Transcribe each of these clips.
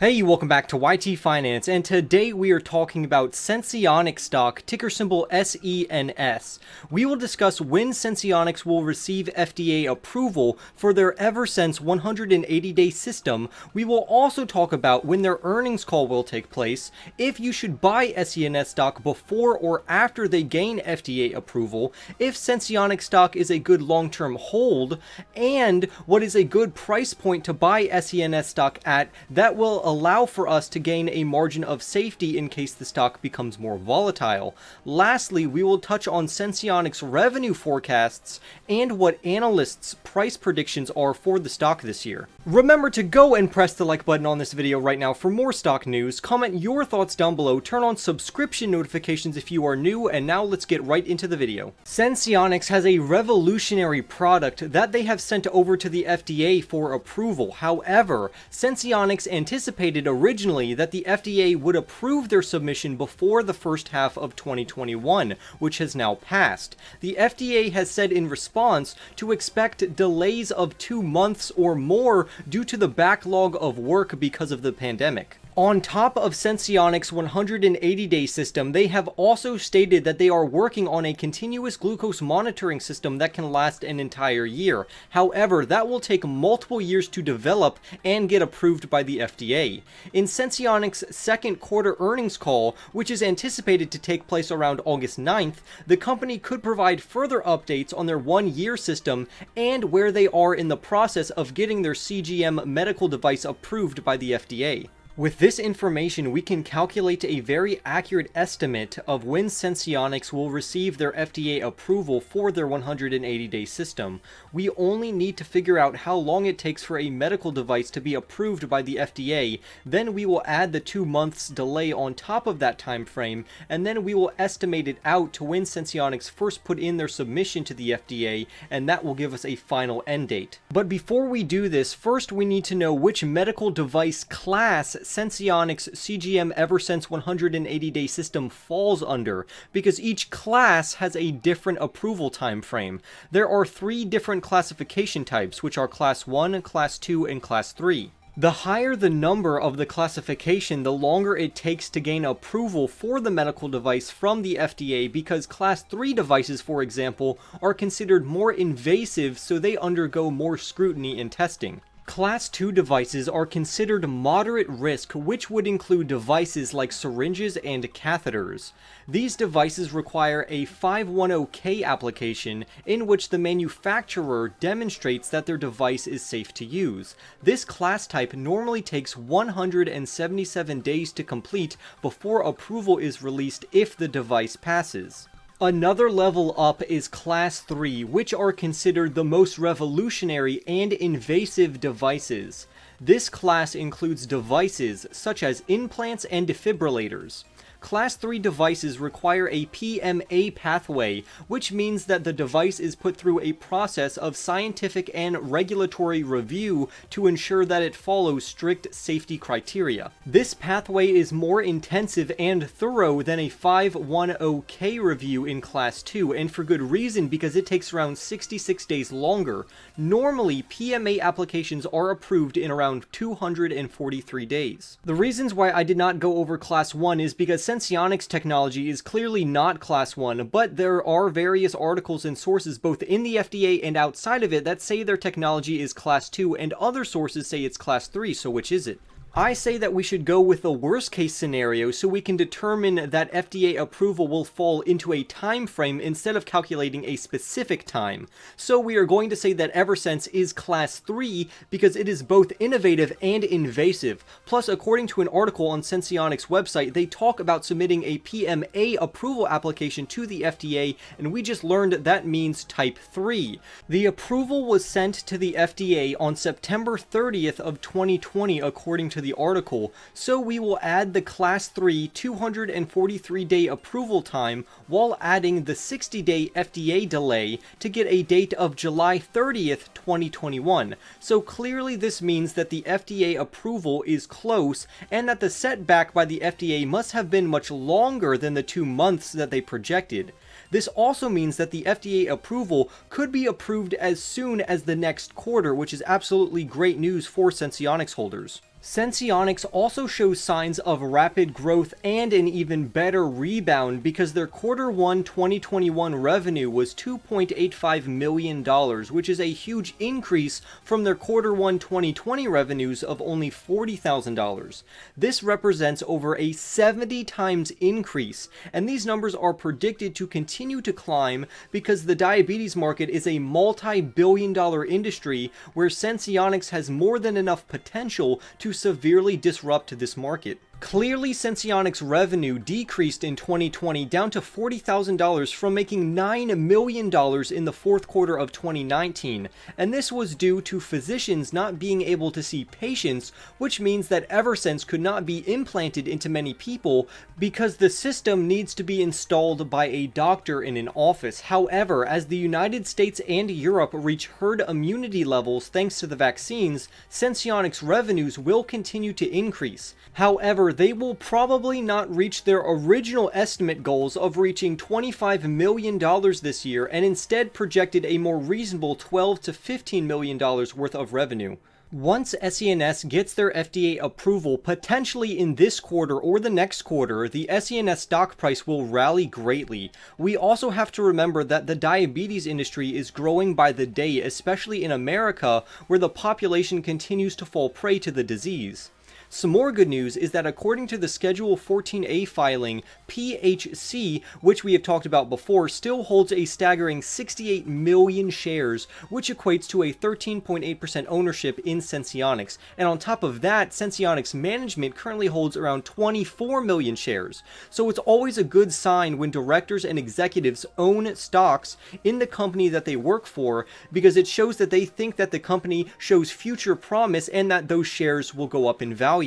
Hey, welcome back to YT Finance, and today we are talking about Senseonics Stock, ticker symbol SENS. We will discuss when Senseonics will receive FDA approval for their Eversense 180-day system. We will also talk about when their earnings call will take place, if you should buy SENS stock before or after they gain FDA approval, if Senseonics stock is a good long-term hold, and what is a good price point to buy SENS stock at that will allow for us to gain a margin of safety in case the stock becomes more volatile. Lastly, we will touch on Senseonics revenue forecasts and what analysts' price predictions are for the stock this year. Remember to go and press the like button on this video right now for more stock news, comment your thoughts down below, turn on subscription notifications if you are new, and now let's get right into the video. Senseonics has a revolutionary product that they have sent over to the FDA for approval. However, Senseonics anticipated originally that the FDA would approve their submission before the first half of 2021, which has now passed. The FDA has said in response to expect delays of 2 months or more due to the backlog of work because of the pandemic. On top of Senseonics' 180-day system, they have also stated that they are working on a continuous glucose monitoring system that can last an entire year. However, that will take multiple years to develop and get approved by the FDA. In Senseonics' second quarter earnings call, which is anticipated to take place around August 9th, the company could provide further updates on their one-year system and where they are in the process of getting their CGM medical device approved by the FDA. With this information, we can calculate a very accurate estimate of when Senseonics will receive their FDA approval for their 180-day system. We only need to figure out how long it takes for a medical device to be approved by the FDA, then we will add the 2 months delay on top of that time frame, and then we will estimate it out to when Senseonics first put in their submission to the FDA, and that will give us a final end date. But before we do this, first we need to know which medical device class Senseonics CGM Eversense 180-day system falls under, because each class has a different approval time frame. There are 3 different classification types, which are Class 1, Class 2, and Class 3. The higher the number of the classification, the longer it takes to gain approval for the medical device from the FDA, because Class 3 devices, for example, are considered more invasive, so they undergo more scrutiny and testing. Class 2 devices are considered moderate risk, which would include devices like syringes and catheters. These devices require a 510(k) application in which the manufacturer demonstrates that their device is safe to use. This class type normally takes 177 days to complete before approval is released if the device passes. Another level up is Class 3, which are considered the most revolutionary and invasive devices. This class includes devices such as implants and defibrillators. Class 3 devices require a PMA pathway, which means that the device is put through a process of scientific and regulatory review to ensure that it follows strict safety criteria. This pathway is more intensive and thorough than a 510(k) review in Class 2, and for good reason, because it takes around 66 days longer. Normally, PMA applications are approved in around 243 days. The reasons why I did not go over Class 1 is because Senseonics technology is clearly not Class 1, but there are various articles and sources both in the FDA and outside of it that say their technology is Class 2, and other sources say it's Class 3, so which is it? I say that we should go with the worst case scenario so we can determine that FDA approval will fall into a time frame instead of calculating a specific time. So we are going to say that Eversense is Class 3 because it is both innovative and invasive. Plus, according to an article on Senseonics' website, they talk about submitting a PMA approval application to the FDA, and we just learned that means Type 3. The approval was sent to the FDA on September 30th of 2020 according to the article, so we will add the Class 3 243-day approval time while adding the 60-day FDA delay to get a date of July 30th, 2021. So clearly this means that the FDA approval is close and that the setback by the FDA must have been much longer than the 2 months that they projected. This also means that the FDA approval could be approved as soon as the next quarter, which is absolutely great news for Senseonics holders. Senseonics also shows signs of rapid growth and an even better rebound because their Q1 2021 revenue was $2.85 million, which is a huge increase from their Q1 2020 revenues of only $40,000. This represents over a 70 times increase, and these numbers are predicted to continue to climb because the diabetes market is a multi-billion-dollar industry where Senseonics has more than enough potential to severely disrupt this market. Clearly, Senseonics' revenue decreased in 2020 down to $40,000 from making $9 million in the fourth quarter of 2019, and this was due to physicians not being able to see patients, which means that Eversense could not be implanted into many people because the system needs to be installed by a doctor in an office. However, as the United States and Europe reach herd immunity levels thanks to the vaccines, Senseonics' revenues will continue to increase. However, they will probably not reach their original estimate goals of reaching $25 million this year and instead projected a more reasonable $12 to $15 million worth of revenue. Once SENS gets their FDA approval, potentially in this quarter or the next quarter, the SENS stock price will rally greatly. We also have to remember that the diabetes industry is growing by the day, especially in America, where the population continues to fall prey to the disease. Some more good news is that according to the Schedule 14A filing, PHC, which we have talked about before, still holds a staggering 68 million shares, which equates to a 13.8% ownership in Senseonics. And on top of that, Senseonics management currently holds around 24 million shares. So it's always a good sign when directors and executives own stocks in the company that they work for, because it shows that they think that the company shows future promise and that those shares will go up in value.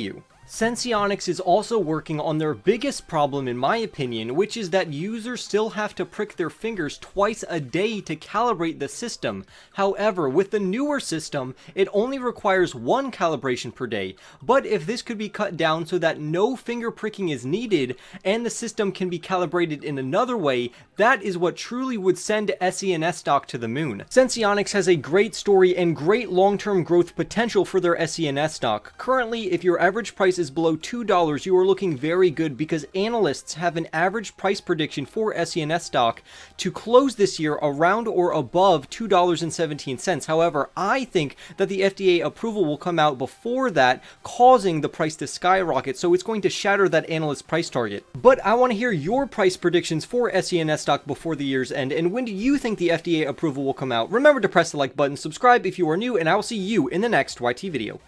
Senseonics is also working on their biggest problem in my opinion, which is that users still have to prick their fingers twice a day to calibrate the system. However, with the newer system, it only requires one calibration per day. But if this could be cut down so that no finger pricking is needed and the system can be calibrated in another way, that is what truly would send SENS stock to the moon. Senseonics has a great story and great long-term growth potential for their SENS stock. Currently, if your average price is below $2, you are looking very good because analysts have an average price prediction for SENS stock to close this year around or above $2.17. However, I think that the FDA approval will come out before that, causing the price to skyrocket, so it's going to shatter that analyst price target. But I want to hear your price predictions for SENS stock before the year's end, and when do you think the FDA approval will come out? Remember to press the like button, subscribe if you are new, and I will see you in the next YT video.